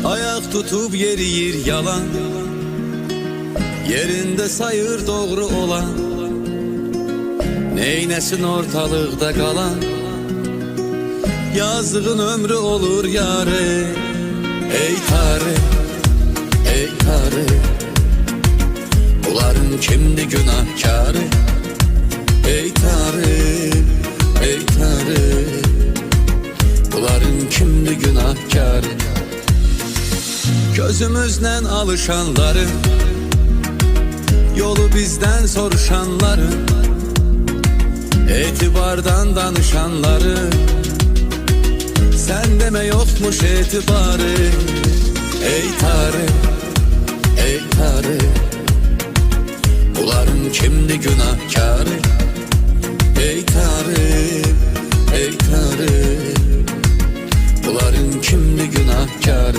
Ayak tutup yeriyir yalan, yerinde sayır doğru olan. Neynesin ortalıkta kalan, yazığın ömrü olur yarı. Ey tarih, ey tarih, bunların kimdi günahkarı? Ey tarih, ey tarih, bunların kimdi günahkarı? Gözümüzden alışanların, yolu bizden soruşanların, etibardan danışanların, sen deme yokmuş etibarı. Ey tarih, ey tarih, bunların kimdi günahkarı? Ey tarih, ey tarih, bunların kimdi günahkarı?